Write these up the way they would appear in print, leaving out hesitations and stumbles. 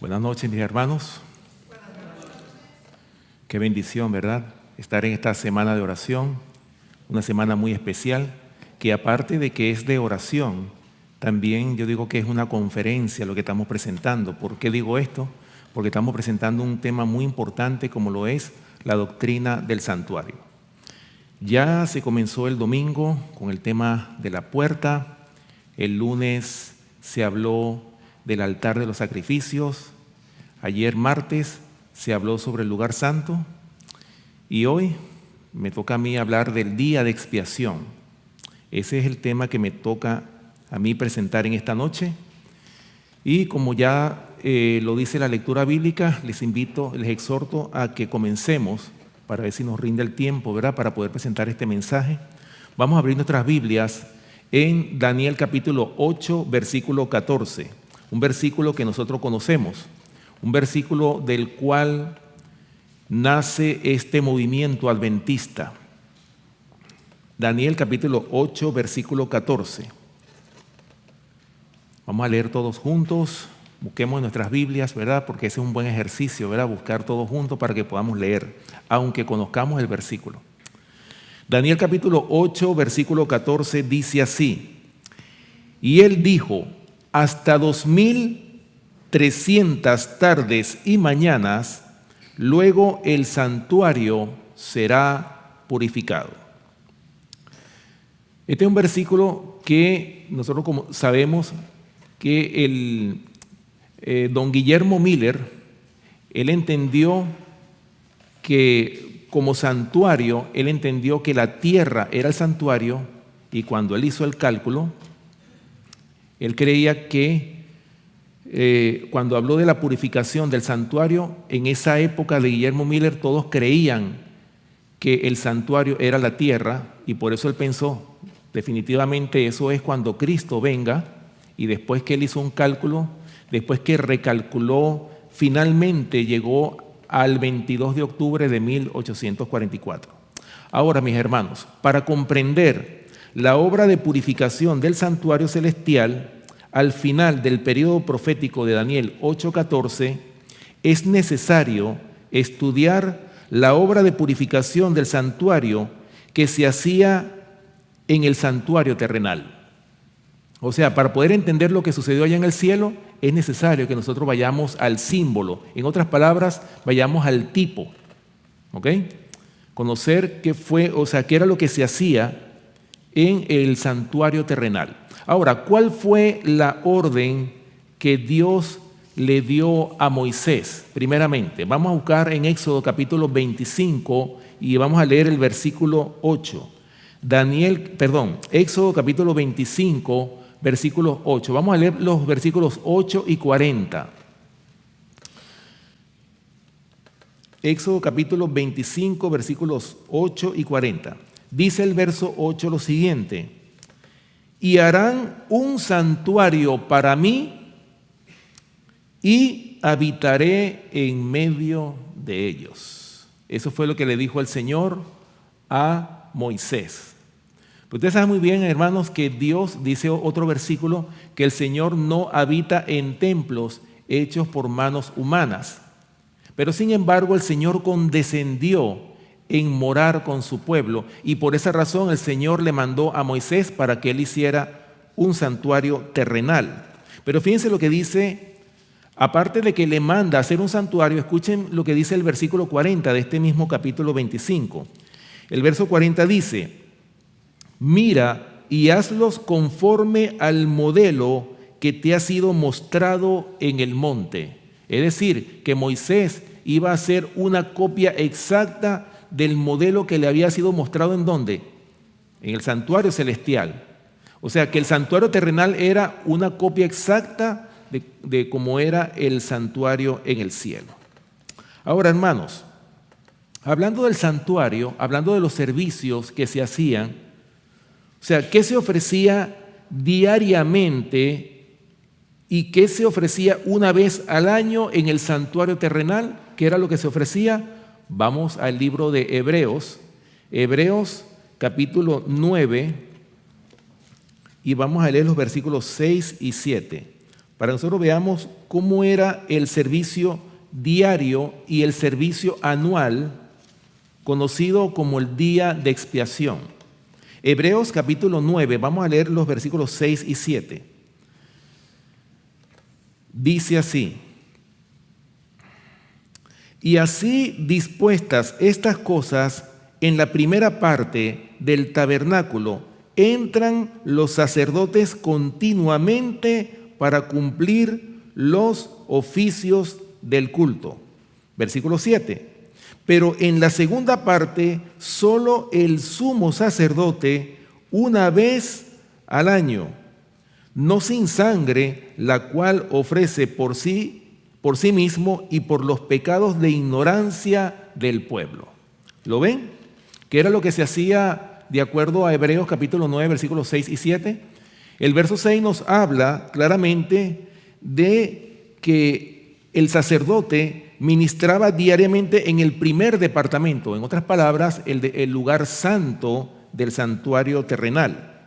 Buenas noches, mis hermanos. Qué bendición, ¿verdad? Estar en esta semana de oración, una semana muy especial, que aparte de que es de oración, también yo digo que es una conferencia lo que estamos presentando. ¿Por qué digo esto? Porque estamos presentando un tema muy importante como lo es la doctrina del santuario. Ya se comenzó el domingo con el tema de la puerta, el lunes se habló del altar de los sacrificios, ayer martes se habló sobre el lugar santo y hoy me toca a mí hablar del día de expiación. Ese es el tema que me toca a mí presentar en esta noche y como ya lo dice la lectura bíblica, les exhorto a que comencemos para ver si nos rinde el tiempo, ¿verdad?, para poder presentar este mensaje. Vamos a abrir nuestras Biblias en Daniel capítulo 8, versículo 14, un versículo que nosotros conocemos, un versículo del cual nace este movimiento adventista. Daniel capítulo 8, versículo 14. Vamos a leer todos juntos, busquemos en nuestras Biblias, ¿verdad?, porque ese es un buen ejercicio, ¿verdad?, buscar todos juntos para que podamos leer, aunque conozcamos el versículo. Daniel capítulo 8, versículo 14 dice así: y él dijo, hasta 2300 tardes y mañanas, luego el santuario será purificado. Este es un versículo que nosotros como sabemos que don Guillermo Miller, él entendió que como santuario, él entendió que la tierra era el santuario y cuando él hizo el cálculo, él creía que cuando habló de la purificación del santuario, en esa época de Guillermo Miller todos creían que el santuario era la tierra y por eso él pensó, definitivamente eso es cuando Cristo venga y después que él hizo un cálculo, después que recalculó, finalmente llegó al 22 de octubre de 1844. Ahora, mis hermanos, para comprender la obra de purificación del santuario celestial, al final del periodo profético de Daniel 8:14, es necesario estudiar la obra de purificación del santuario que se hacía en el santuario terrenal. O sea, para poder entender lo que sucedió allá en el cielo, es necesario que nosotros vayamos al símbolo. En otras palabras, vayamos al tipo. ¿Ok? Conocer qué fue, o sea, qué era lo que se hacía en el santuario terrenal. Ahora, ¿cuál fue la orden que Dios le dio a Moisés? Primeramente, vamos a buscar en Éxodo capítulo 25 y vamos a leer el versículo 8. Éxodo capítulo 25, versículo 8. Vamos a leer los versículos 8 y 40. Éxodo capítulo 25, versículos 8 y 40. Dice el verso 8 lo siguiente: y harán un santuario para mí y habitaré en medio de ellos. Eso fue lo que le dijo el Señor a Moisés. Pero ustedes saben muy bien, hermanos, que Dios, dice otro versículo, que el Señor no habita en templos hechos por manos humanas. Pero sin embargo el Señor condescendió en morar con su pueblo y por esa razón el Señor le mandó a Moisés para que él hiciera un santuario terrenal. Pero fíjense lo que dice, aparte de que le manda a hacer un santuario, escuchen lo que dice el versículo 40 de este mismo capítulo 25. El verso 40 dice: mira y hazlos conforme al modelo que te ha sido mostrado en el monte. Es decir, que Moisés iba a hacer una copia exacta del modelo que le había sido mostrado ¿en dónde? En el santuario celestial. O sea, que el santuario terrenal era una copia exacta de cómo era el santuario en el cielo. Ahora, hermanos, hablando del santuario, hablando de los servicios que se hacían, o sea, ¿qué se ofrecía diariamente y qué se ofrecía una vez al año en el santuario terrenal? ¿Qué era lo que se ofrecía? Vamos al libro de Hebreos, Hebreos capítulo 9, y vamos a leer los versículos 6 y 7. para que nosotros veamos cómo era el servicio diario y el servicio anual, conocido como el día de expiación. Hebreos capítulo 9, vamos a leer los versículos 6 y 7. Dice así: y así dispuestas estas cosas, en la primera parte del tabernáculo entran los sacerdotes continuamente para cumplir los oficios del culto. Versículo 7. Pero en la segunda parte, solo el sumo sacerdote una vez al año, no sin sangre, la cual ofrece por sí mismo y por los pecados de ignorancia del pueblo. ¿Lo ven? ¿Qué era lo que se hacía de acuerdo a Hebreos capítulo 9, versículos 6 y 7? El verso 6 nos habla claramente de que el sacerdote ministraba diariamente en el primer departamento, en otras palabras, el lugar santo del santuario terrenal.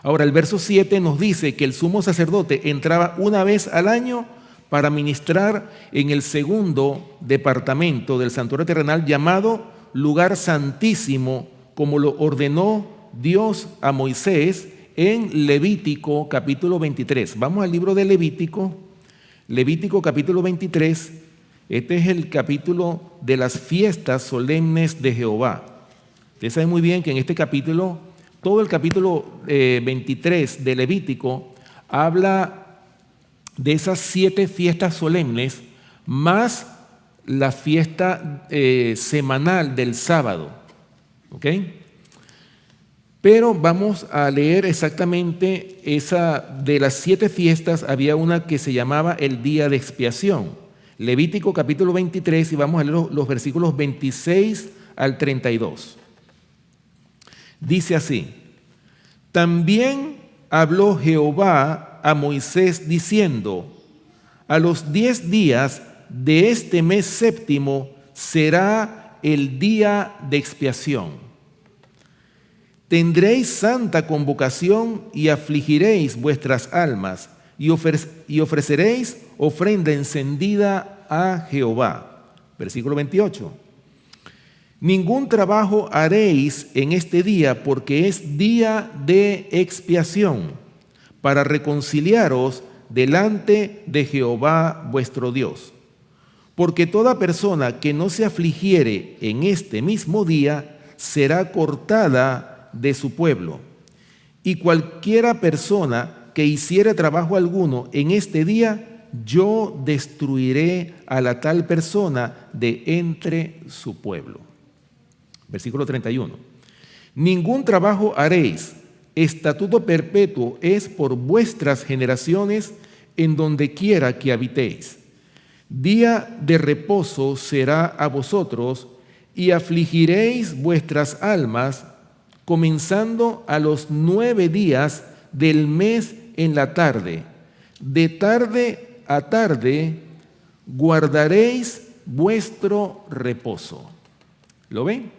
Ahora, el verso 7 nos dice que el sumo sacerdote entraba una vez al año para ministrar en el segundo departamento del santuario terrenal, llamado lugar santísimo, como lo ordenó Dios a Moisés en Levítico capítulo 23. Vamos al libro de Levítico capítulo 23. Este es el capítulo de las fiestas solemnes de Jehová. Ustedes saben muy bien que en este capítulo, todo el capítulo 23 de Levítico habla de esas 7 fiestas solemnes, más la fiesta semanal del sábado. ¿Ok? Pero vamos a leer exactamente esa, de las 7 fiestas, había una que se llamaba el día de expiación. Levítico capítulo 23, y vamos a leer los versículos 26 al 32. Dice así: también habló Jehová a Moisés diciendo: a los 10 días de este mes séptimo será el día de expiación. Tendréis santa convocación y afligiréis vuestras almas y ofreceréis ofrenda encendida a Jehová. Versículo 28. Ningún trabajo haréis en este día, porque es día de expiación, para reconciliaros delante de Jehová vuestro Dios. Porque toda persona que no se afligiere en este mismo día será cortada de su pueblo. Y cualquiera persona que hiciere trabajo alguno en este día, yo destruiré a la tal persona de entre su pueblo. Versículo 31. Ningún trabajo haréis, estatuto perpetuo es por vuestras generaciones en donde quiera que habitéis. Día de reposo será a vosotros, y afligiréis vuestras almas, comenzando a los 9 días del mes en la tarde. De tarde a tarde guardaréis vuestro reposo. ¿Lo ven?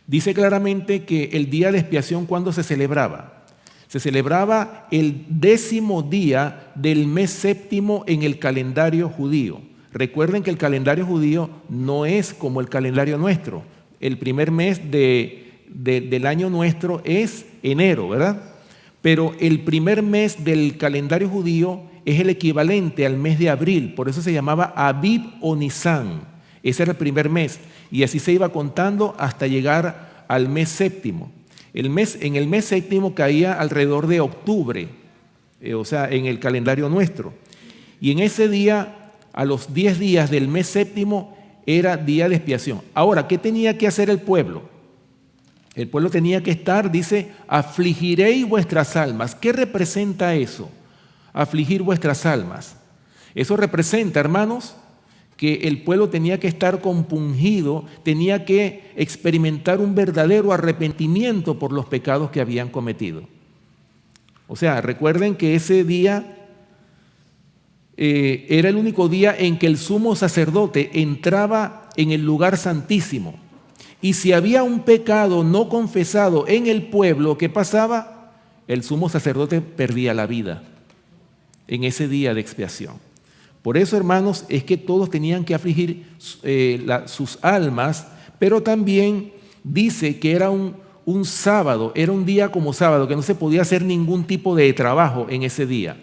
Dice claramente que el día de expiación, ¿cuándo se celebraba? Se celebraba el 10º día del mes séptimo en el calendario judío. Recuerden que el calendario judío no es como el calendario nuestro. El primer mes del año nuestro es enero, ¿verdad? Pero el primer mes del calendario judío es el equivalente al mes de abril, por eso se llamaba Abib o Nisán. Ese era el primer mes, y así se iba contando hasta llegar al mes séptimo. En el mes séptimo caía alrededor de octubre, o sea, en el calendario nuestro. Y en ese día, a los 10 días del mes séptimo, era día de expiación. Ahora, ¿qué tenía que hacer el pueblo? El pueblo tenía que estar, dice, afligiréis vuestras almas. ¿Qué representa eso? Afligir vuestras almas. Eso representa, hermanos, que el pueblo tenía que estar compungido, tenía que experimentar un verdadero arrepentimiento por los pecados que habían cometido. O sea, recuerden que ese día era el único día en que el sumo sacerdote entraba en el lugar santísimo. Y si había un pecado no confesado en el pueblo, ¿qué pasaba? El sumo sacerdote perdía la vida. en ese día de expiación. Por eso, hermanos, es que todos tenían que afligir sus almas, pero también dice que era un sábado, era un día como sábado, que no se podía hacer ningún tipo de trabajo en ese día.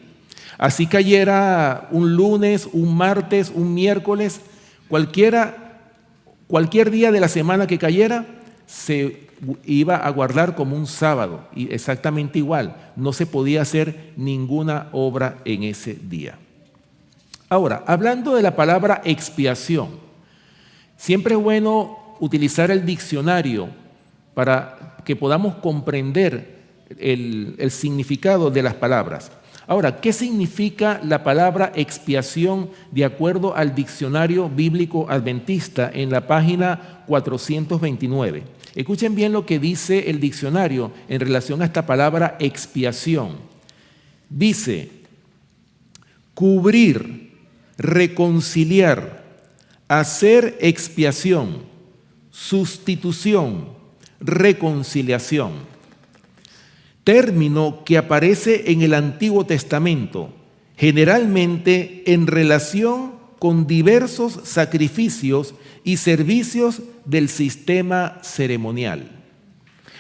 Así cayera un lunes, un martes, un miércoles, cualquier día de la semana que cayera, se iba a guardar como un sábado, y exactamente igual, no se podía hacer ninguna obra en ese día. Ahora, hablando de la palabra expiación, siempre es bueno utilizar el diccionario para que podamos comprender el significado de las palabras. Ahora, ¿qué significa la palabra expiación de acuerdo al diccionario bíblico adventista en la página 429? Escuchen bien lo que dice el diccionario en relación a esta palabra expiación. Dice: cubrir, reconciliar, hacer expiación, sustitución, reconciliación. Término que aparece en el Antiguo Testamento, generalmente en relación con diversos sacrificios y servicios del sistema ceremonial.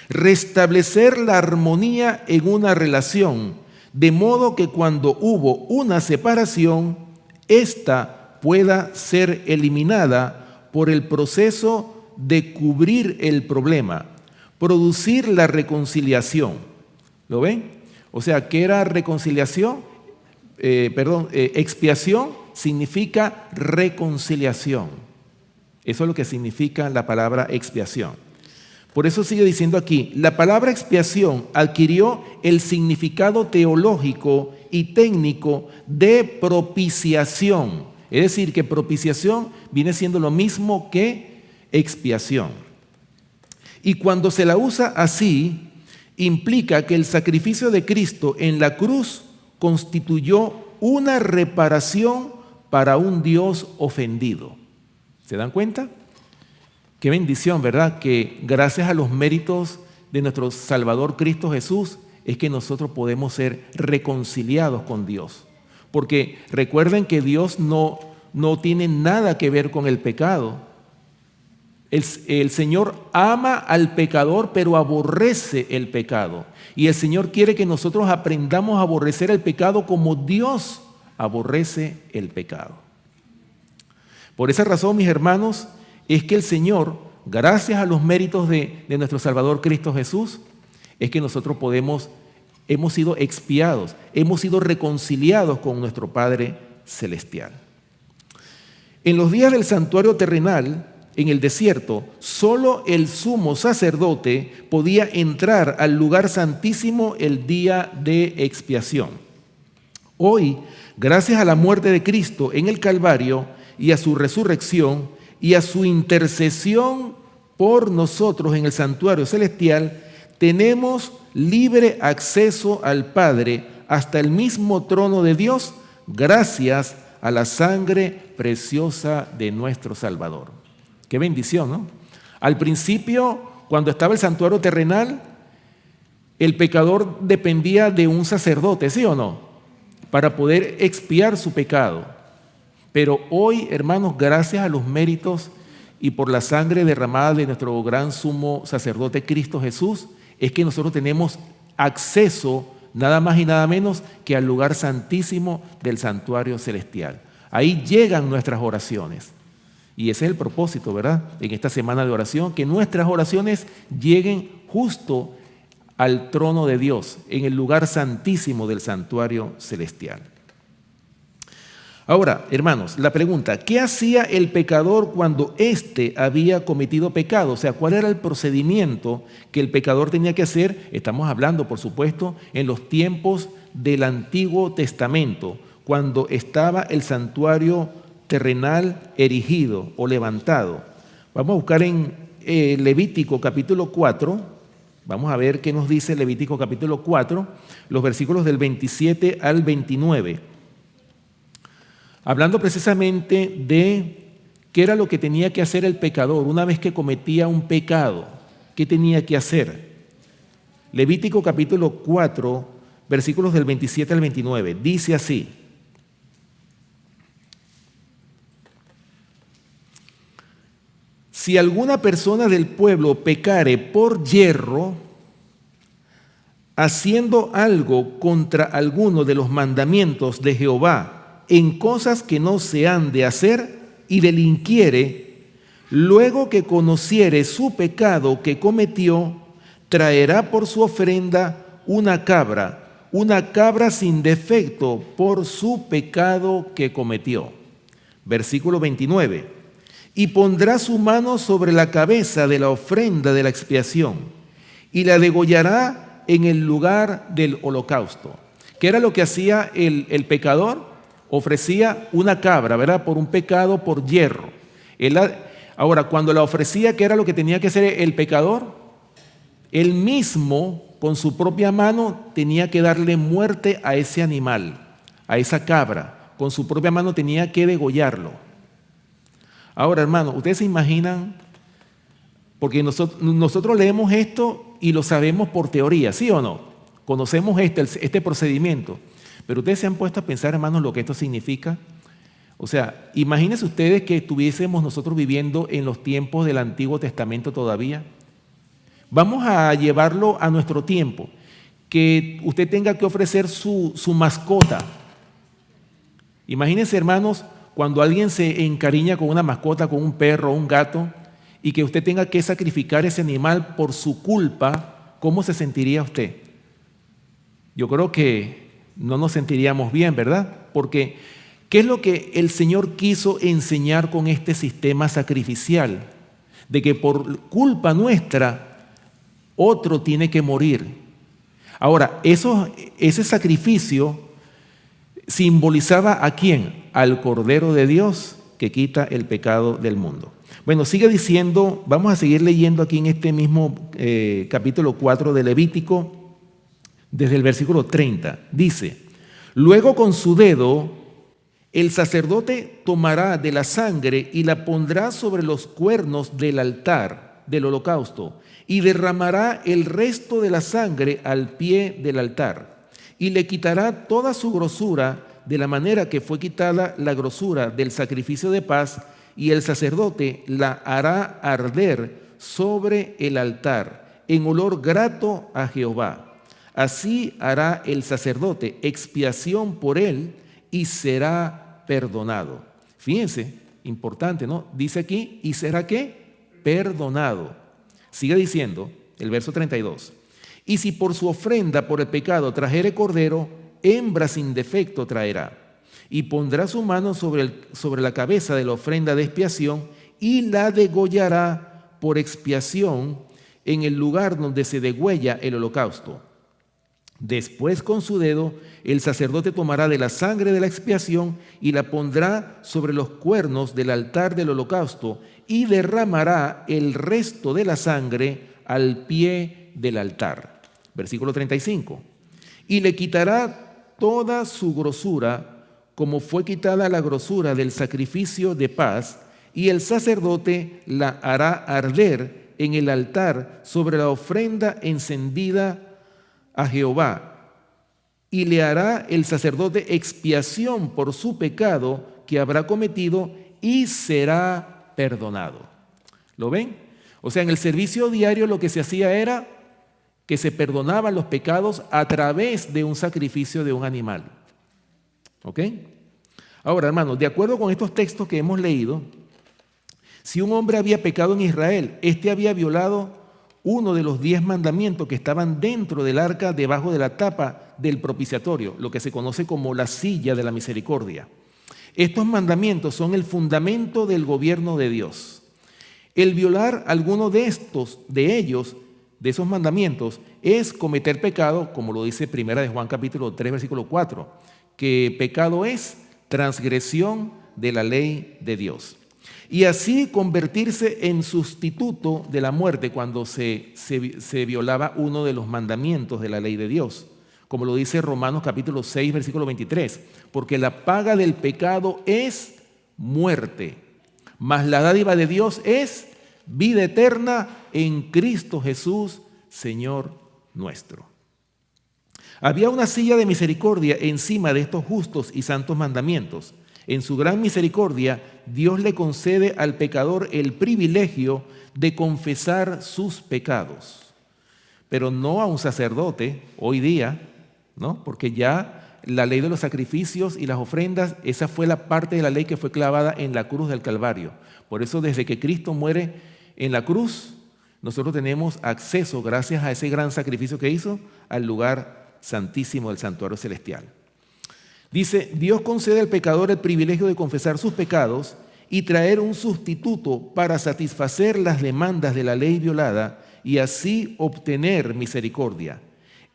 Restablecer la armonía en una relación, de modo que cuando hubo una separación, ésta pueda ser eliminada por el proceso de cubrir el problema, producir la reconciliación. ¿Lo ven? O sea, ¿qué era reconciliación? Expiación significa reconciliación. Eso es lo que significa la palabra expiación. Por eso sigue diciendo aquí, la palabra expiación adquirió el significado teológico y técnico de propiciación. Es decir, que propiciación viene siendo lo mismo que expiación. Y cuando se la usa así, implica que el sacrificio de Cristo en la cruz constituyó una reparación para un Dios ofendido. ¿Se dan cuenta? Qué bendición, ¿verdad? Que gracias a los méritos de nuestro Salvador Cristo Jesús es que nosotros podemos ser reconciliados con Dios. Porque recuerden que Dios no tiene nada que ver con el pecado. El Señor ama al pecador, pero aborrece el pecado. Y el Señor quiere que nosotros aprendamos a aborrecer el pecado como Dios aborrece el pecado. Por esa razón, mis hermanos, es que el Señor, gracias a los méritos de nuestro Salvador Cristo Jesús, es que nosotros hemos sido expiados, hemos sido reconciliados con nuestro Padre Celestial. En los días del santuario terrenal, en el desierto, solo el sumo sacerdote podía entrar al lugar santísimo el día de expiación. Hoy, gracias a la muerte de Cristo en el Calvario y a su resurrección y a su intercesión por nosotros en el santuario celestial, tenemos libre acceso al Padre hasta el mismo trono de Dios, gracias a la sangre preciosa de nuestro Salvador. Qué bendición, ¿no? Al principio, cuando estaba el santuario terrenal, el pecador dependía de un sacerdote, ¿sí o no? Para poder expiar su pecado. Pero hoy, hermanos, gracias a los méritos y por la sangre derramada de nuestro gran sumo sacerdote Cristo Jesús, es que nosotros tenemos acceso nada más y nada menos que al lugar santísimo del santuario celestial. Ahí llegan nuestras oraciones. Y ese es el propósito, ¿verdad? En esta semana de oración, que nuestras oraciones lleguen justo al trono de Dios, en el lugar santísimo del santuario celestial. Ahora, hermanos, la pregunta, ¿qué hacía el pecador cuando éste había cometido pecado? O sea, ¿cuál era el procedimiento que el pecador tenía que hacer? Estamos hablando, por supuesto, en los tiempos del Antiguo Testamento, cuando estaba el santuario terrenal erigido o levantado. Vamos a buscar en Levítico capítulo 4, vamos a ver qué nos dice Levítico capítulo 4, los versículos del 27 al 29. Hablando precisamente de qué era lo que tenía que hacer el pecador una vez que cometía un pecado, qué tenía que hacer. Levítico capítulo 4, versículos del 27 al 29. Dice así: si alguna persona del pueblo pecare por yerro, haciendo algo contra alguno de los mandamientos de Jehová en cosas que no se han de hacer, y delinquiere, luego que conociere su pecado que cometió, traerá por su ofrenda una cabra sin defecto por su pecado que cometió. Versículo 29. Y pondrá su mano sobre la cabeza de la ofrenda de la expiación y la degollará en el lugar del holocausto. ¿Qué era lo que hacía el pecador? Ofrecía una cabra, ¿verdad? Por un pecado por yerro. Ahora, cuando la ofrecía, ¿qué era lo que tenía que hacer el pecador? Él mismo, con su propia mano, tenía que darle muerte a ese animal, a esa cabra. Con su propia mano tenía que degollarlo. Ahora, hermano, ¿ustedes se imaginan? Porque nosotros leemos esto y lo sabemos por teoría, ¿sí o no? Conocemos este procedimiento. Pero ustedes se han puesto a pensar, hermanos, lo que esto significa. O sea, imagínense ustedes que estuviésemos nosotros viviendo en los tiempos del Antiguo Testamento todavía. Vamos a llevarlo a nuestro tiempo. Que usted tenga que ofrecer su mascota. Imagínense, hermanos, cuando alguien se encariña con una mascota, con un perro o un gato, y que usted tenga que sacrificar ese animal por su culpa, ¿cómo se sentiría usted? Yo creo que no nos sentiríamos bien, ¿verdad? Porque, ¿qué es lo que el Señor quiso enseñar con este sistema sacrificial? De que por culpa nuestra, otro tiene que morir. Ahora, ese sacrificio simbolizaba ¿a quién? Al Cordero de Dios que quita el pecado del mundo. Bueno, sigue diciendo, vamos a seguir leyendo aquí en este mismo capítulo 4 de Levítico, desde el versículo 30. Dice: luego con su dedo el sacerdote tomará de la sangre y la pondrá sobre los cuernos del altar del holocausto y derramará el resto de la sangre al pie del altar y le quitará toda su grosura de la manera que fue quitada la grosura del sacrificio de paz, y el sacerdote la hará arder sobre el altar en olor grato a Jehová. Así hará el sacerdote expiación por él y será perdonado. Fíjense, importante, ¿no? Dice aquí, ¿y será qué? Perdonado. Sigue diciendo el verso 32. Y si por su ofrenda por el pecado trajere cordero, hembra sin defecto traerá. Y pondrá su mano sobre la cabeza de la ofrenda de expiación y la degollará por expiación en el lugar donde se degüella el holocausto. Después con su dedo el sacerdote tomará de la sangre de la expiación y la pondrá sobre los cuernos del altar del holocausto y derramará el resto de la sangre al pie del altar. Versículo 35. Y le quitará toda su grosura, como fue quitada la grosura del sacrificio de paz, y el sacerdote la hará arder en el altar sobre la ofrenda encendida a Jehová, y le hará el sacerdote expiación por su pecado que habrá cometido y será perdonado. ¿Lo ven? O sea, en el servicio diario lo que se hacía era que se perdonaban los pecados a través de un sacrificio de un animal. ¿Ok? Ahora, hermanos, de acuerdo con estos textos que hemos leído, si un hombre había pecado en Israel, este había violado uno de los 10 mandamientos que estaban dentro del arca, debajo de la tapa del propiciatorio, lo que se conoce como la silla de la misericordia. Estos mandamientos son el fundamento del gobierno de Dios. El violar alguno de esos mandamientos, es cometer pecado, como lo dice 1 de Juan capítulo 3, versículo 4, que pecado es transgresión de la ley de Dios. Y así convertirse en sustituto de la muerte cuando se violaba uno de los mandamientos de la ley de Dios, como lo dice Romanos capítulo 6, versículo 23, porque la paga del pecado es muerte, mas la dádiva de Dios es vida eterna en Cristo Jesús, Señor nuestro. Había una silla de misericordia encima de estos justos y santos mandamientos. En su gran misericordia, Dios le concede al pecador el privilegio de confesar sus pecados, pero no a un sacerdote hoy día, ¿no? Porque ya la ley de los sacrificios y las ofrendas, esa fue la parte de la ley que fue clavada en la cruz del Calvario. Por eso, desde que Cristo muere en la cruz, nosotros tenemos acceso, gracias a ese gran sacrificio que hizo, al lugar santísimo del santuario celestial. Dice, Dios concede al pecador el privilegio de confesar sus pecados y traer un sustituto para satisfacer las demandas de la ley violada y así obtener misericordia.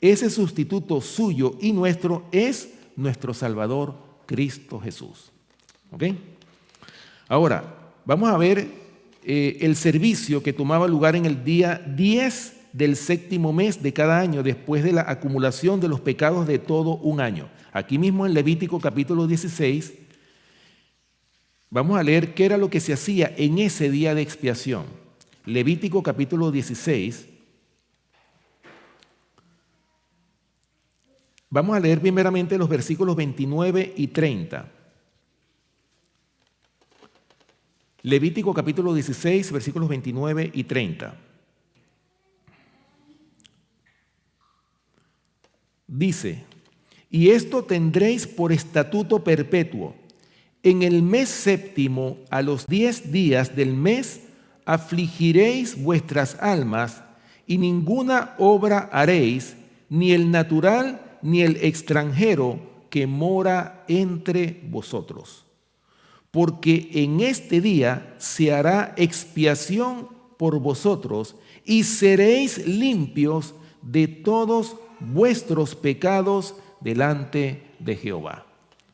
Ese sustituto suyo y nuestro es nuestro Salvador, Cristo Jesús. ¿Ok? Ahora, vamos a ver el servicio que tomaba lugar en el día 10 del séptimo mes de cada año, después de la acumulación de los pecados de todo un año. Aquí mismo en Levítico capítulo 16, vamos a leer qué era lo que se hacía en ese día de expiación. Levítico capítulo 16. Vamos a leer primeramente los versículos 29 y 30. Levítico capítulo 16, versículos 29 y 30. Dice, y esto tendréis por estatuto perpetuo. En el mes séptimo, a los 10 días del mes, afligiréis vuestras almas y ninguna obra haréis, ni el natural ni el extranjero que mora entre vosotros. Porque en este día se hará expiación por vosotros y seréis limpios de todos vuestros pecados delante de Jehová.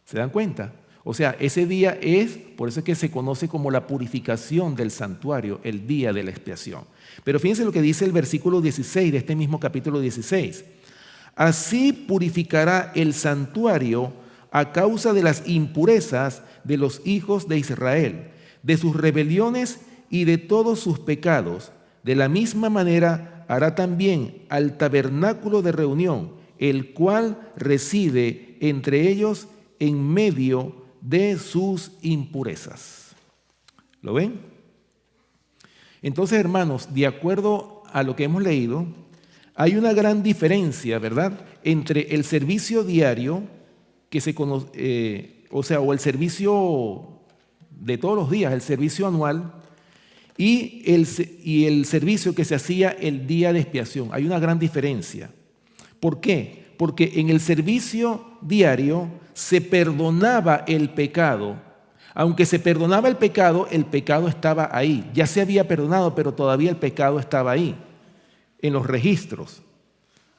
¿Se dan cuenta? O sea, ese día es, por eso es que se conoce como la purificación del santuario, el día de la expiación. Pero fíjense lo que dice el versículo 16 de este mismo capítulo 16. Así purificará el santuario a causa de las impurezas de los hijos de Israel, de sus rebeliones y de todos sus pecados. De la misma manera hará también al tabernáculo de reunión, el cual reside entre ellos en medio de sus impurezas. ¿Lo ven? Entonces, hermanos, de acuerdo a lo que hemos leído, hay una gran diferencia, ¿verdad?, entre el servicio diario que se conoce, o el servicio de todos los días, el servicio anual, y el servicio que se hacía el día de expiación. Hay una gran diferencia. ¿Por qué? Porque en el servicio diario se perdonaba el pecado. Aunque se perdonaba el pecado estaba ahí. Ya se había perdonado, pero todavía el pecado estaba ahí, en los registros,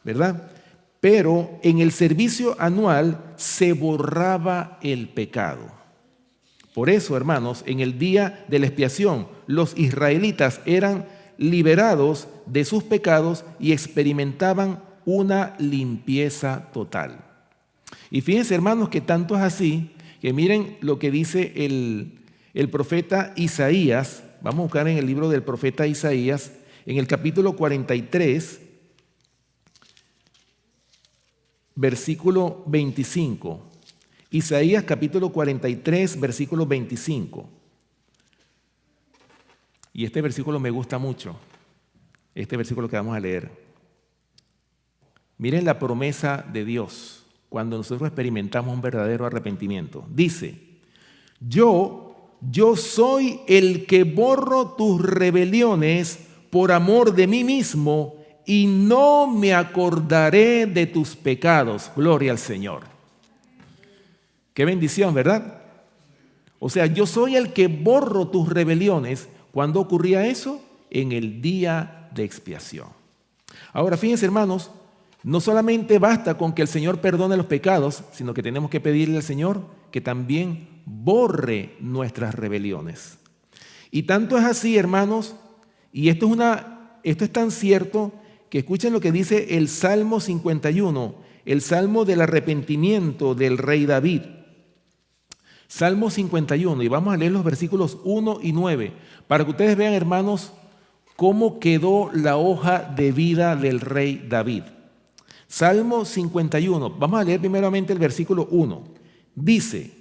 ¿verdad? Pero en el servicio anual se borraba el pecado. Por eso, hermanos, en el día de la expiación, los israelitas eran liberados de sus pecados y experimentaban una limpieza total. Y fíjense, hermanos, que tanto es así, que miren lo que dice el profeta Isaías. Vamos a buscar en el libro del profeta Isaías, en el capítulo 43, versículo 25. Isaías capítulo 43, versículo 25. Y este versículo me gusta mucho, este versículo que vamos a leer. Miren la promesa de Dios cuando nosotros experimentamos un verdadero arrepentimiento. Dice, yo soy el que borro tus rebeliones por amor de mí mismo y no me acordaré de tus pecados. Gloria al Señor. Qué bendición, ¿verdad? O sea, yo soy el que borro tus rebeliones. ¿Cuándo ocurría eso? En el día de expiación. Ahora, fíjense, hermanos, no solamente basta con que el Señor perdone los pecados, sino que tenemos que pedirle al Señor que también borre nuestras rebeliones. Y tanto es así, hermanos, y esto es tan cierto que escuchen lo que dice el Salmo 51, el Salmo del arrepentimiento del rey David. Salmo 51, y vamos a leer los versículos 1 y 9, para que ustedes vean, hermanos, cómo quedó la hoja de vida del rey David. Salmo 51. Vamos a leer primeramente el versículo 1. Dice: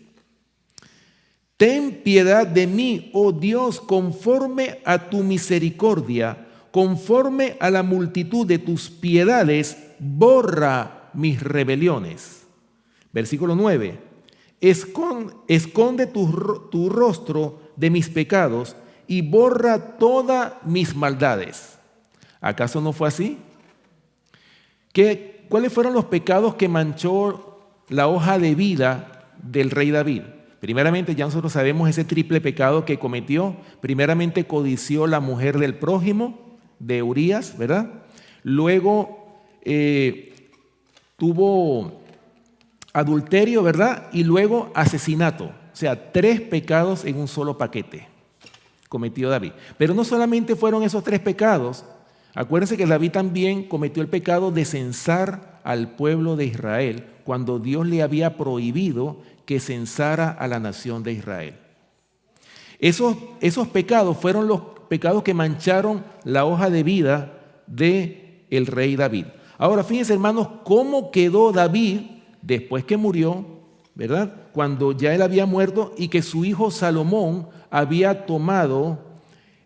Ten piedad de mí, oh Dios, conforme a tu misericordia, conforme a la multitud de tus piedades, borra mis rebeliones. Versículo 9. Esconde tu rostro de mis pecados y borra todas mis maldades. ¿Acaso no fue así? ¿Cuáles fueron los pecados que manchó la hoja de vida del rey David? Primeramente, ya nosotros sabemos ese triple pecado que cometió. Primeramente, codició la mujer del prójimo, de Urías, ¿verdad? Luego, tuvo adulterio, ¿verdad? Y luego asesinato. O sea, 3 pecados en un solo paquete cometió David. Pero no solamente fueron esos 3 pecados. Acuérdense que David también cometió el pecado de censar al pueblo de Israel cuando Dios le había prohibido que censara a la nación de Israel. Esos pecados fueron los pecados que mancharon la hoja de vida del rey David. Ahora, fíjense, hermanos, cómo quedó David después que murió, ¿verdad? Cuando ya él había muerto y que su hijo Salomón había tomado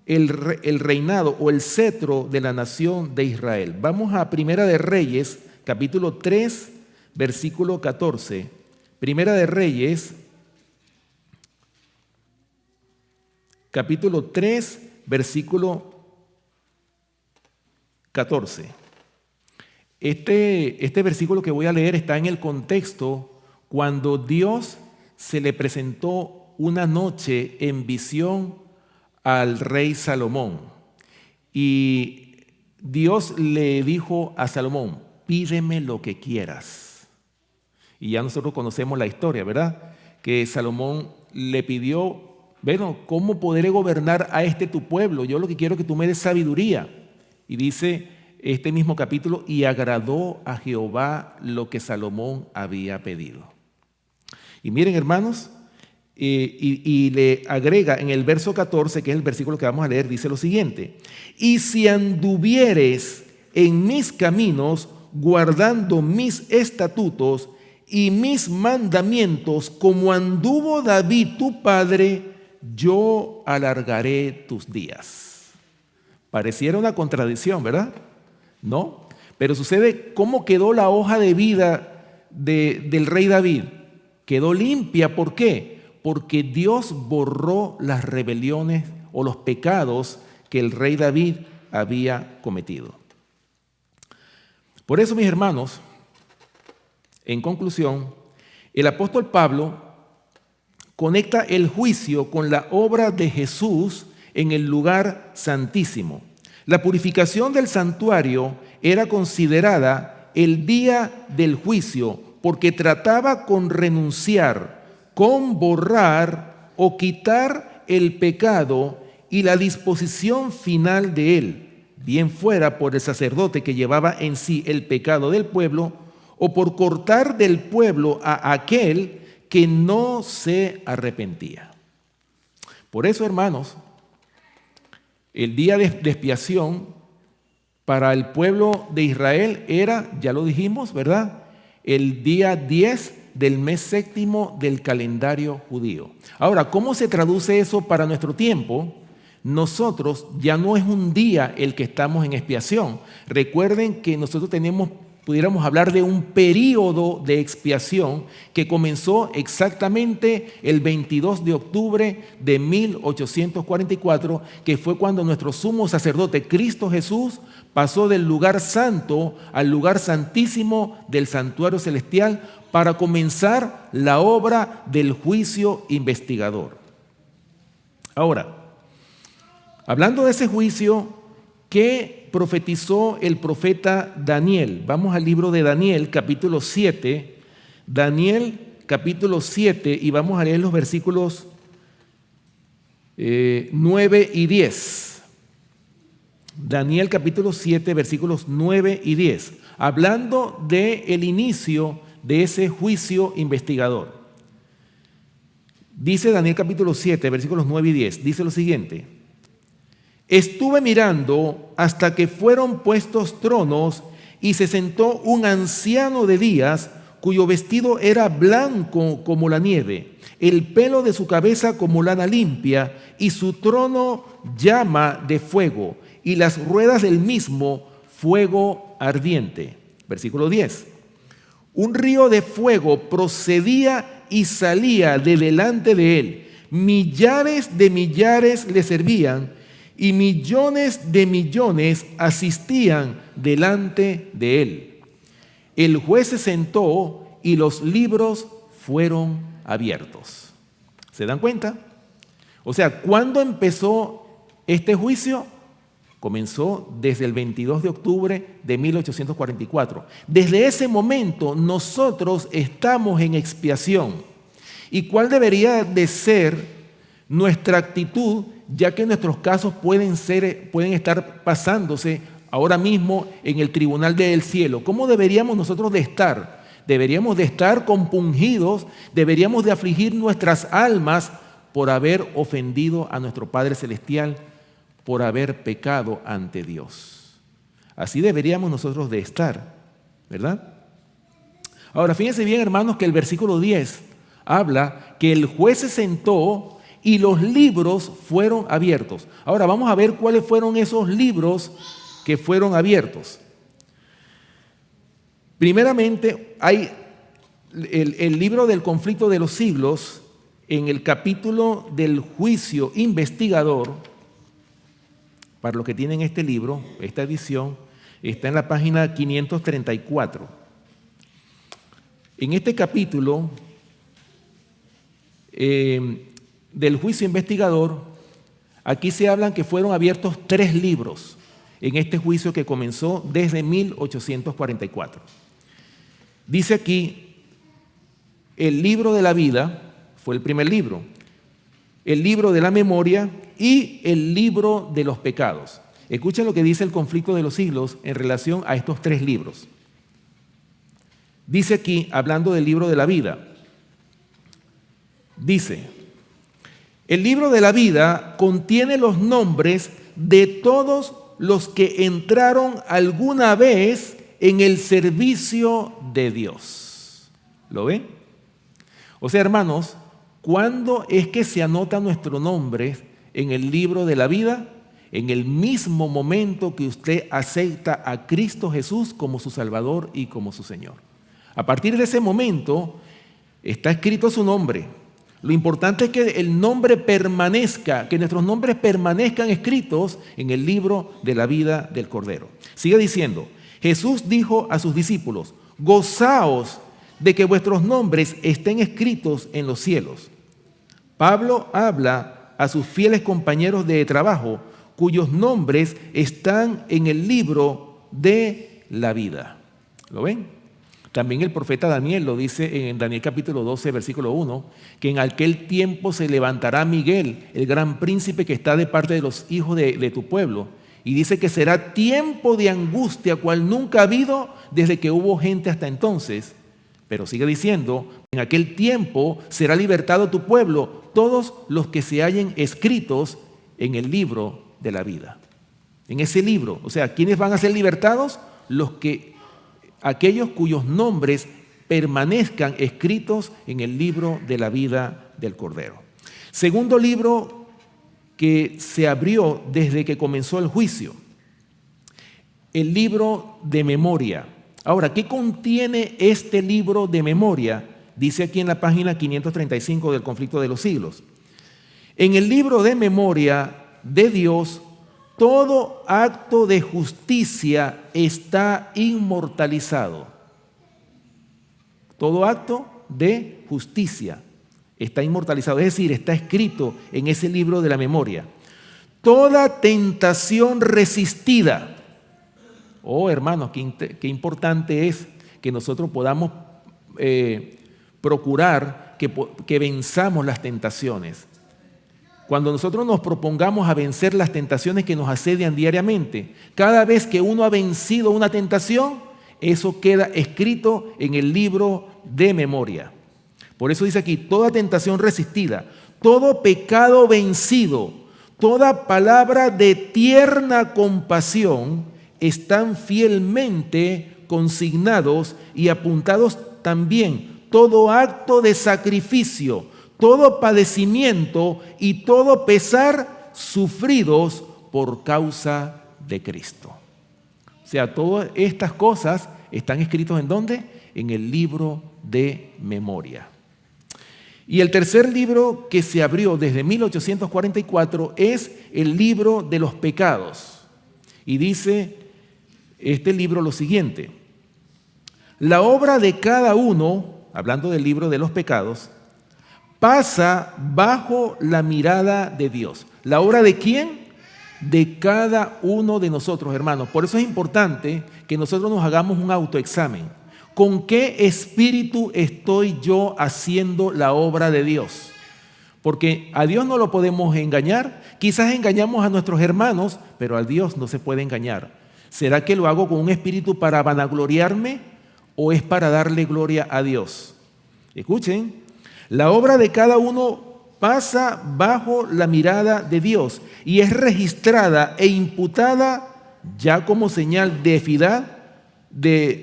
el reinado o el cetro de la nación de Israel. Vamos a Primera de Reyes, capítulo 3, versículo 14. Primera de Reyes, capítulo 3, versículo 14. Este versículo que voy a leer está en el contexto cuando Dios se le presentó una noche en visión al rey Salomón. Y Dios le dijo a Salomón: pídeme lo que quieras. Y ya nosotros conocemos la historia, ¿verdad? Que Salomón le pidió: bueno, ¿cómo podré gobernar a tu pueblo? Yo lo que quiero es que tú me des sabiduría. Y dice este mismo capítulo: y agradó a Jehová lo que Salomón había pedido. Y miren, hermanos, y le agrega en el verso 14, que es el versículo que vamos a leer, dice lo siguiente: y si anduvieres en mis caminos, guardando mis estatutos y mis mandamientos, como anduvo David tu padre, yo alargaré tus días. Pareciera una contradicción, ¿verdad? No, pero sucede. ¿Cómo quedó la hoja de vida del rey David? Quedó limpia. ¿Por qué? Porque Dios borró las rebeliones o los pecados que el rey David había cometido. Por eso, mis hermanos, en conclusión, el apóstol Pablo conecta el juicio con la obra de Jesús en el lugar santísimo. La purificación del santuario era considerada el día del juicio porque trataba con renunciar, con borrar o quitar el pecado y la disposición final de él, bien fuera por el sacerdote que llevaba en sí el pecado del pueblo, o por cortar del pueblo a aquel que no se arrepentía. Por eso, hermanos, el día de expiación para el pueblo de Israel era, ya lo dijimos, ¿verdad?, el día 10 del mes séptimo del calendario judío. Ahora, ¿cómo se traduce eso para nuestro tiempo? Nosotros ya no es un día el que estamos en expiación. Recuerden que nosotros pudiéramos hablar de un período de expiación que comenzó exactamente el 22 de octubre de 1844, que fue cuando nuestro sumo sacerdote Cristo Jesús pasó del lugar santo al lugar santísimo del santuario celestial para comenzar la obra del juicio investigador. Ahora, hablando de ese juicio, ¿qué profetizó el profeta Daniel? Vamos al libro de Daniel, capítulo 7. Daniel, capítulo 7, y vamos a leer los versículos 9 y 10. Daniel, capítulo 7, versículos 9 y 10. Hablando del inicio de ese juicio investigador. Dice Daniel, capítulo 7, versículos 9 y 10. Dice lo siguiente: estuve mirando hasta que fueron puestos tronos y se sentó un anciano de días, cuyo vestido era blanco como la nieve, el pelo de su cabeza como lana limpia, y su trono llama de fuego, y las ruedas del mismo fuego ardiente. Versículo 10. Un río de fuego procedía y salía de delante de él. Millares de millares le servían y millones de millones asistían delante de él. El juez se sentó y los libros fueron abiertos. ¿Se dan cuenta? O sea, ¿cuándo empezó este juicio? Comenzó desde el 22 de octubre de 1844. Desde ese momento nosotros estamos en expiación. ¿Y cuál debería de ser nuestra actitud, ya que nuestros casos pueden estar pasándose ahora mismo en el tribunal del cielo? ¿Cómo deberíamos nosotros de estar? Deberíamos de estar compungidos, deberíamos de afligir nuestras almas por haber ofendido a nuestro Padre Celestial, por haber pecado ante Dios. Así deberíamos nosotros de estar, ¿verdad? Ahora, fíjense bien, hermanos, que el versículo 10 habla que el juez se sentó y los libros fueron abiertos. Ahora, vamos a ver cuáles fueron esos libros que fueron abiertos. Primeramente, hay el libro del conflicto de los siglos, en el capítulo del juicio investigador. Para los que tienen este libro, esta edición, está en la página 534. En este capítulo del juicio investigador, aquí se hablan que fueron abiertos 3 libros en este juicio que comenzó desde 1844. Dice aquí, el libro de la vida fue el primer libro, el libro de la memoria y el libro de los pecados. Escuchen lo que dice el conflicto de los siglos en relación a estos 3 libros. Dice aquí, hablando del libro de la vida, dice: el libro de la vida contiene los nombres de todos los que entraron alguna vez en el servicio de Dios. ¿Lo ven? O sea, hermanos, ¿cuándo es que se anota nuestro nombre en el libro de la vida? En el mismo momento que usted acepta a Cristo Jesús como su Salvador y como su Señor. A partir de ese momento está escrito su nombre. Lo importante es que el nombre permanezca, que nuestros nombres permanezcan escritos en el libro de la vida del Cordero. Sigue diciendo, Jesús dijo a sus discípulos: gozaos de que vuestros nombres estén escritos en los cielos. Pablo habla a sus fieles compañeros de trabajo cuyos nombres están en el libro de la vida. ¿Lo ven? También el profeta Daniel lo dice en Daniel capítulo 12, versículo 1, que en aquel tiempo se levantará Miguel, el gran príncipe que está de parte de los hijos de tu pueblo. Y dice que será tiempo de angustia cual nunca ha habido desde que hubo gente hasta entonces. Pero sigue diciendo, en aquel tiempo será libertado tu pueblo, todos los que se hallen escritos en el libro de la vida. En ese libro, o sea, ¿quiénes van a ser libertados? Aquellos cuyos nombres permanezcan escritos en el libro de la vida del Cordero. Segundo libro que se abrió desde que comenzó el juicio, el libro de memoria. Ahora, ¿qué contiene este libro de memoria? Dice aquí en la página 535 del conflicto de los siglos. En el libro de memoria de Dios, todo acto de justicia está inmortalizado. Todo acto de justicia está inmortalizado, es decir, está escrito en ese libro de la memoria. Toda tentación resistida. Oh, hermanos, qué importante es que nosotros podamos procurar que venzamos las tentaciones. Cuando nosotros nos propongamos a vencer las tentaciones que nos asedian diariamente, cada vez que uno ha vencido una tentación, eso queda escrito en el libro de memoria. Por eso dice aquí, toda tentación resistida, todo pecado vencido, toda palabra de tierna compasión están fielmente consignados y apuntados también todo acto de sacrificio, todo padecimiento y todo pesar sufridos por causa de Cristo. O sea, todas estas cosas están escritas ¿en dónde? En el libro de memoria. Y el tercer libro que se abrió desde 1844 es el libro de los pecados. Y dice este libro lo siguiente: la obra de cada uno, hablando del libro de los pecados, pasa bajo la mirada de Dios. ¿La obra de quién? De cada uno de nosotros, hermanos. Por eso es importante que nosotros nos hagamos un autoexamen. ¿Con qué espíritu estoy yo haciendo la obra de Dios? Porque a Dios no lo podemos engañar. Quizás engañamos a nuestros hermanos, pero a Dios no se puede engañar. ¿Será que lo hago con un espíritu para vanagloriarme o es para darle gloria a Dios? Escuchen, la obra de cada uno pasa bajo la mirada de Dios y es registrada e imputada ya como señal de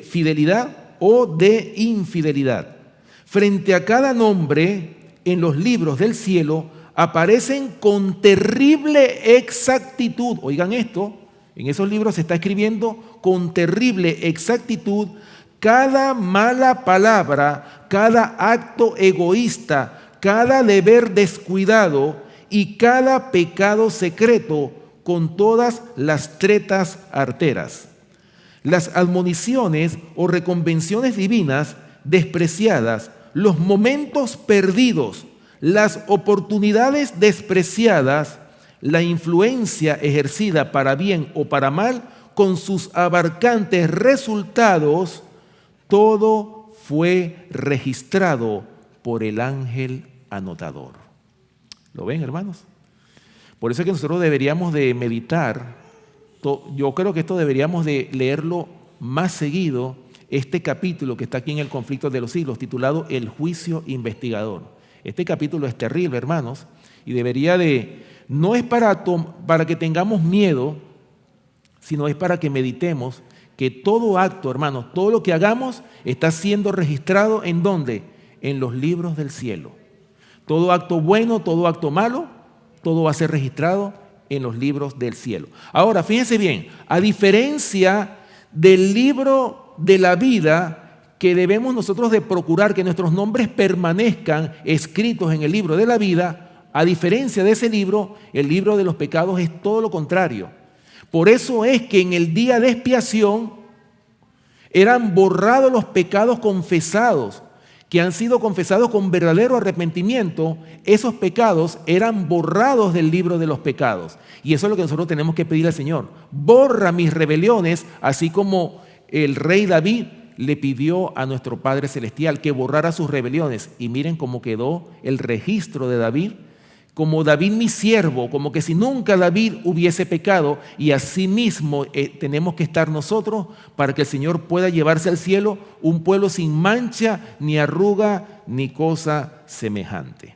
fidelidad o de infidelidad. Frente a cada nombre en los libros del cielo aparecen con terrible exactitud. Oigan esto, en esos libros se está escribiendo con terrible exactitud cada mala palabra, cada acto egoísta, cada deber descuidado y cada pecado secreto con todas las tretas arteras. Las admoniciones o reconvenciones divinas despreciadas, los momentos perdidos, las oportunidades despreciadas, la influencia ejercida para bien o para mal, con sus abarcantes resultados, todo fue registrado por el ángel anotador. ¿Lo ven, hermanos? Por eso es que nosotros deberíamos de meditar. Yo creo que esto deberíamos de leerlo más seguido, este capítulo que está aquí en el Conflicto de los Siglos, titulado El Juicio Investigador. Este capítulo es terrible, hermanos, y debería de, no es para que tengamos miedo, sino es para que meditemos que todo acto, hermanos, todo lo que hagamos está siendo registrado ¿en dónde? En los libros del cielo. Todo acto bueno, todo acto malo, todo va a ser registrado en los libros del cielo. Ahora, fíjense bien, a diferencia del libro de la vida, que debemos nosotros de procurar que nuestros nombres permanezcan escritos en el libro de la vida, a diferencia de ese libro, el libro de los pecados es todo lo contrario. Por eso es que en el día de expiación eran borrados los pecados confesados, que han sido confesados con verdadero arrepentimiento. Esos pecados eran borrados del libro de los pecados. Y eso es lo que nosotros tenemos que pedir al Señor. Borra mis rebeliones, así como el rey David le pidió a nuestro Padre Celestial que borrara sus rebeliones. Y miren cómo quedó el registro de David, como David mi siervo, como que si nunca David hubiese pecado, y así mismo tenemos que estar nosotros para que el Señor pueda llevarse al cielo un pueblo sin mancha, ni arruga, ni cosa semejante.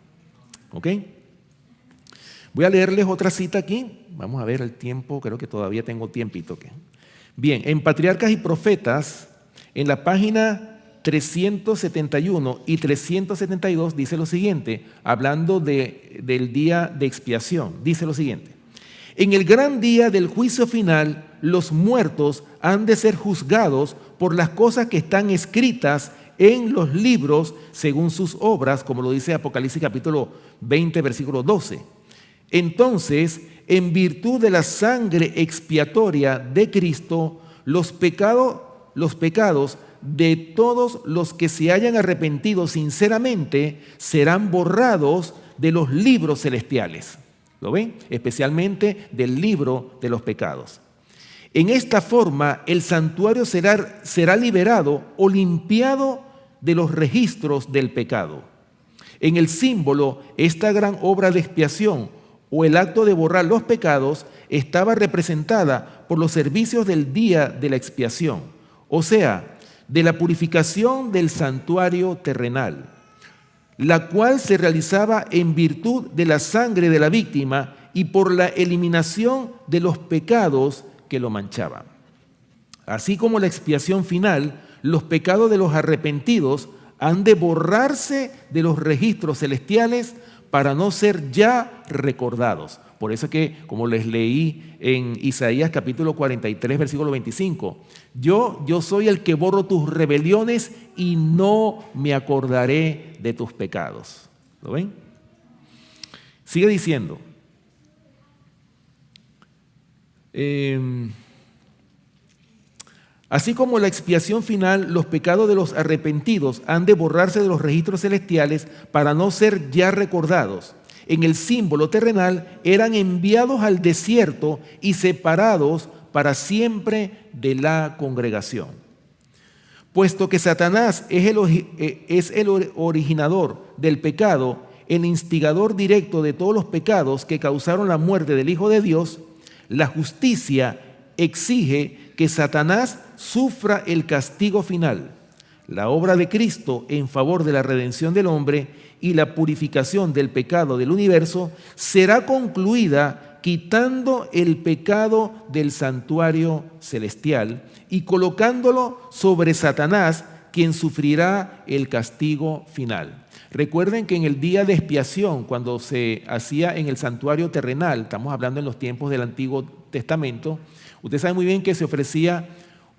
¿Ok? Voy a leerles otra cita aquí. Vamos a ver el tiempo, creo que todavía tengo tiempito. Bien, en Patriarcas y Profetas, en la página 371 y 372 dice lo siguiente, hablando del día de expiación, dice lo siguiente: en el gran día del juicio final, los muertos han de ser juzgados por las cosas que están escritas en los libros según sus obras, como lo dice Apocalipsis capítulo 20, versículo 12. Entonces, en virtud de la sangre expiatoria de Cristo, los pecados de todos los que se hayan arrepentido sinceramente serán borrados de los libros celestiales. ¿Lo ven? Especialmente del libro de los pecados. En esta forma, el santuario será liberado o limpiado de los registros del pecado. En el símbolo, esta gran obra de expiación o el acto de borrar los pecados estaba representada por los servicios del día de la expiación, o sea, de la purificación del santuario terrenal, la cual se realizaba en virtud de la sangre de la víctima y por la eliminación de los pecados que lo manchaban. Así como la expiación final, los pecados de los arrepentidos han de borrarse de los registros celestiales para no ser ya recordados. Por eso que, como les leí en Isaías capítulo 43, versículo 25, yo soy el que borro tus rebeliones y no me acordaré de tus pecados. ¿Lo ven? Sigue diciendo. Así como la expiación final, los pecados de los arrepentidos han de borrarse de los registros celestiales para no ser ya recordados. En el símbolo terrenal eran enviados al desierto y separados para siempre de la congregación. Puesto que Satanás es el originador del pecado, el instigador directo de todos los pecados que causaron la muerte del Hijo de Dios, la justicia exige que Satanás sufra el castigo final. La obra de Cristo en favor de la redención del hombre y la purificación del pecado del universo será concluida quitando el pecado del santuario celestial y colocándolo sobre Satanás, quien sufrirá el castigo final. Recuerden que en el día de expiación, cuando se hacía en el santuario terrenal, estamos hablando en los tiempos del Antiguo Testamento, usted sabe muy bien que se ofrecía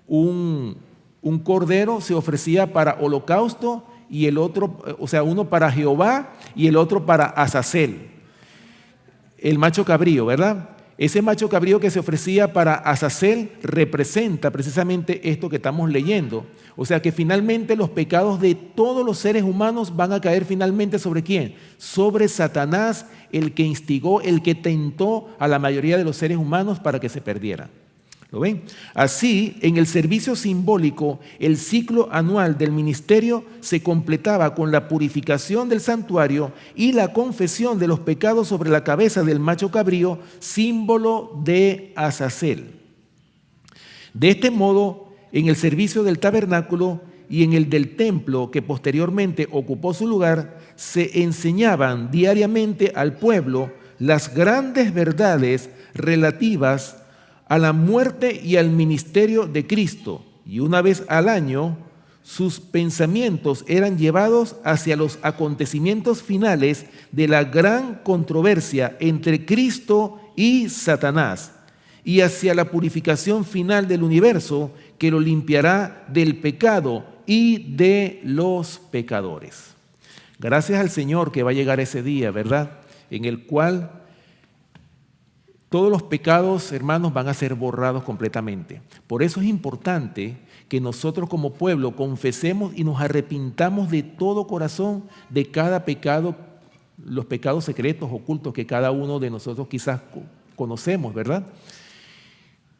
un cordero, se ofrecía para holocausto y el otro, o sea, uno para Jehová y el otro para Azazel, el macho cabrío, ¿verdad? Ese macho cabrío que se ofrecía para Azazel representa precisamente esto que estamos leyendo. O sea que finalmente los pecados de todos los seres humanos van a caer finalmente ¿sobre quién? Sobre Satanás, el que instigó, el que tentó a la mayoría de los seres humanos para que se perdieran. ¿Lo ven? Así, en el servicio simbólico, el ciclo anual del ministerio se completaba con la purificación del santuario y la confesión de los pecados sobre la cabeza del macho cabrío, símbolo de Azazel. De este modo, en el servicio del tabernáculo y en el del templo, que posteriormente ocupó su lugar, se enseñaban diariamente al pueblo las grandes verdades relativas a la muerte y al ministerio de Cristo, y una vez al año sus pensamientos eran llevados hacia los acontecimientos finales de la gran controversia entre Cristo y Satanás, y hacia la purificación final del universo que lo limpiará del pecado y de los pecadores. Gracias al Señor que va a llegar ese día, ¿verdad? En el cual todos los pecados, hermanos, van a ser borrados completamente. Por eso es importante que nosotros como pueblo confesemos y nos arrepintamos de todo corazón de cada pecado, los pecados secretos, ocultos que cada uno de nosotros quizás conocemos, ¿verdad?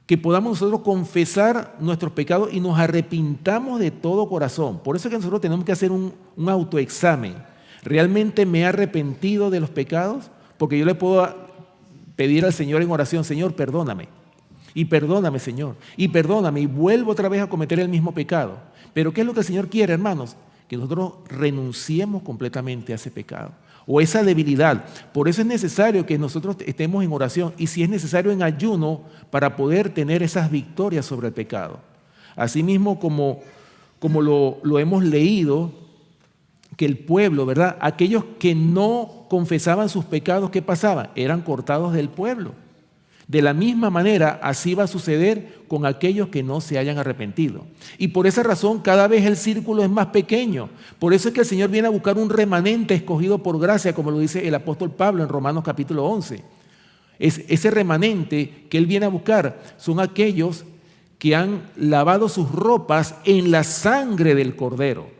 Que podamos nosotros confesar nuestros pecados y nos arrepintamos de todo corazón. Por eso es que nosotros tenemos que hacer un autoexamen. ¿Realmente me he arrepentido de los pecados? Porque yo le puedo pedir al Señor en oración: Señor, perdóname. Y perdóname, Señor. Y perdóname. Y vuelvo otra vez a cometer el mismo pecado. Pero ¿qué es lo que el Señor quiere, hermanos? Que nosotros renunciemos completamente a ese pecado o esa debilidad. Por eso es necesario que nosotros estemos en oración y, si es necesario, en ayuno, para poder tener esas victorias sobre el pecado. Asimismo, como lo hemos leído, que el pueblo, ¿verdad? Aquellos que no confesaban sus pecados, ¿qué pasaba? Eran cortados del pueblo. De la misma manera, así va a suceder con aquellos que no se hayan arrepentido. Y por esa razón, cada vez el círculo es más pequeño. Por eso es que el Señor viene a buscar un remanente escogido por gracia, como lo dice el apóstol Pablo en Romanos capítulo 11. Ese remanente que Él viene a buscar son aquellos que han lavado sus ropas en la sangre del Cordero.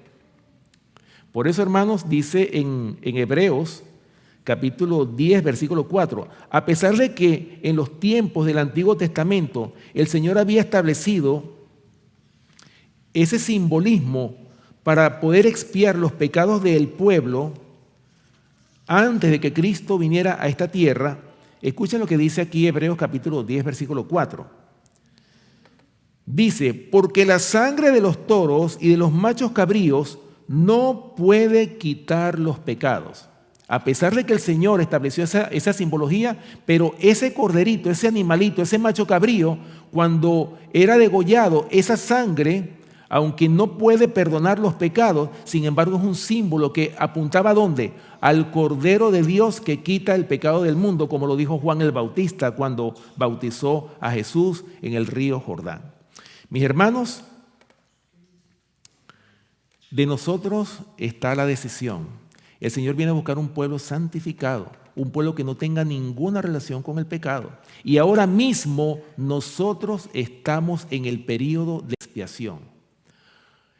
Por eso, hermanos, dice en Hebreos capítulo 10, versículo 4, a pesar de que en los tiempos del Antiguo Testamento el Señor había establecido ese simbolismo para poder expiar los pecados del pueblo antes de que Cristo viniera a esta tierra, escuchen lo que dice aquí Hebreos capítulo 10, versículo 4. Dice: porque la sangre de los toros y de los machos cabríos no puede quitar los pecados. A pesar de que el Señor estableció esa simbología, pero ese corderito, ese animalito, ese macho cabrío, cuando era degollado, esa sangre, aunque no puede perdonar los pecados, sin embargo es un símbolo que apuntaba ¿a dónde? Al Cordero de Dios que quita el pecado del mundo, como lo dijo Juan el Bautista cuando bautizó a Jesús en el río Jordán. Mis hermanos, de nosotros está la decisión. El Señor viene a buscar un pueblo santificado, un pueblo que no tenga ninguna relación con el pecado. Y ahora mismo nosotros estamos en el periodo de expiación.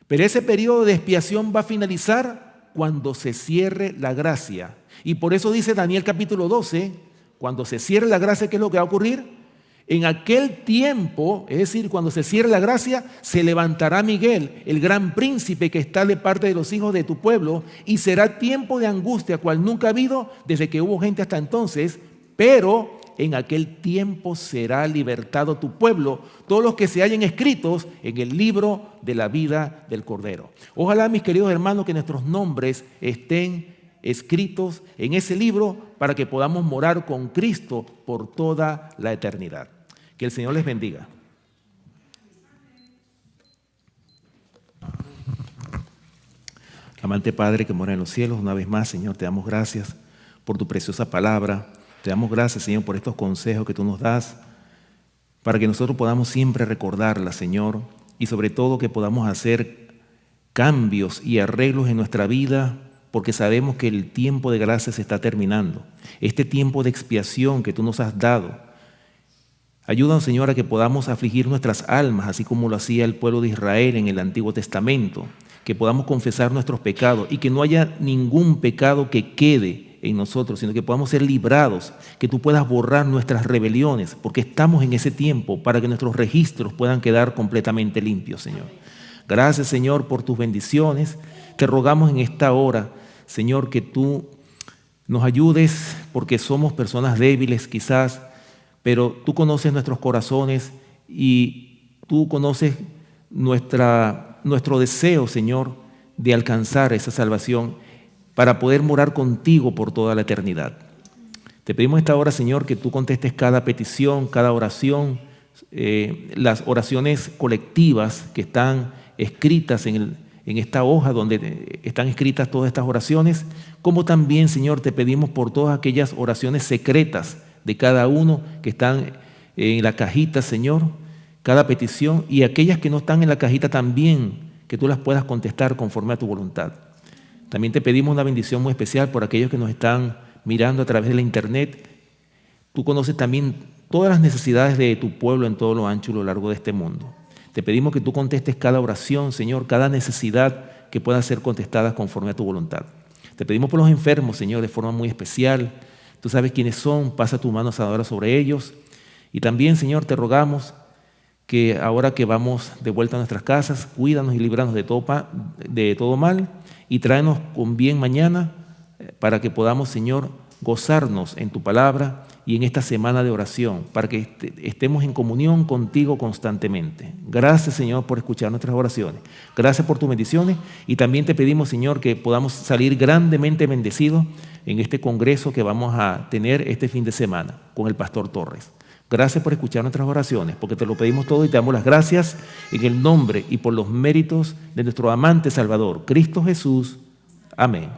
Pero ese periodo de expiación va a finalizar cuando se cierre la gracia. Y por eso dice Daniel capítulo 12, cuando se cierre la gracia, ¿qué es lo que va a ocurrir? En aquel tiempo, es decir, cuando se cierre la gracia, se levantará Miguel, el gran príncipe que está de parte de los hijos de tu pueblo, y será tiempo de angustia, cual nunca ha habido desde que hubo gente hasta entonces, pero en aquel tiempo será libertado tu pueblo, todos los que se hallen escritos en el libro de la vida del Cordero. Ojalá, mis queridos hermanos, que nuestros nombres estén escritos en ese libro para que podamos morar con Cristo por toda la eternidad. Que el Señor les bendiga. Amante Padre que mora en los cielos, una vez más, Señor, te damos gracias por tu preciosa palabra. Te damos gracias, Señor, por estos consejos que tú nos das, para que nosotros podamos siempre recordarla, Señor, y sobre todo que podamos hacer cambios y arreglos en nuestra vida, porque sabemos que el tiempo de gracia se está terminando. Este tiempo de expiación que tú nos has dado, ayúdanos, Señor, a que podamos afligir nuestras almas, así como lo hacía el pueblo de Israel en el Antiguo Testamento, que podamos confesar nuestros pecados y que no haya ningún pecado que quede en nosotros, sino que podamos ser librados, que tú puedas borrar nuestras rebeliones, porque estamos en ese tiempo para que nuestros registros puedan quedar completamente limpios, Señor. Gracias, Señor, por tus bendiciones. Te rogamos en esta hora, Señor, que tú nos ayudes, porque somos personas débiles quizás, pero tú conoces nuestros corazones y tú conoces nuestro deseo, Señor, de alcanzar esa salvación para poder morar contigo por toda la eternidad. Te pedimos esta hora, Señor, que tú contestes cada petición, cada oración, las oraciones colectivas que están escritas en esta hoja donde están escritas todas estas oraciones, como también, Señor, te pedimos por todas aquellas oraciones secretas de cada uno que están en la cajita, Señor, cada petición, y aquellas que no están en la cajita también, que tú las puedas contestar conforme a tu voluntad. También te pedimos una bendición muy especial por aquellos que nos están mirando a través de la internet. Tú conoces también todas las necesidades de tu pueblo en todo lo ancho y lo largo de este mundo. Te pedimos que tú contestes cada oración, Señor, cada necesidad que pueda ser contestada conforme a tu voluntad. Te pedimos por los enfermos, Señor, de forma muy especial. Tú sabes quiénes son, pasa tu mano sanadora sobre ellos. Y también, Señor, te rogamos que ahora que vamos de vuelta a nuestras casas, cuídanos y líbranos de todo mal y tráenos con bien mañana para que podamos, Señor, gozarnos en tu palabra y en esta semana de oración, para que estemos en comunión contigo constantemente. Gracias, Señor, por escuchar nuestras oraciones. Gracias por tus bendiciones y también te pedimos, Señor, que podamos salir grandemente bendecidos en este congreso que vamos a tener este fin de semana con el Pastor Torres. Gracias por escuchar nuestras oraciones, porque te lo pedimos todo y te damos las gracias en el nombre y por los méritos de nuestro amante Salvador, Cristo Jesús. Amén.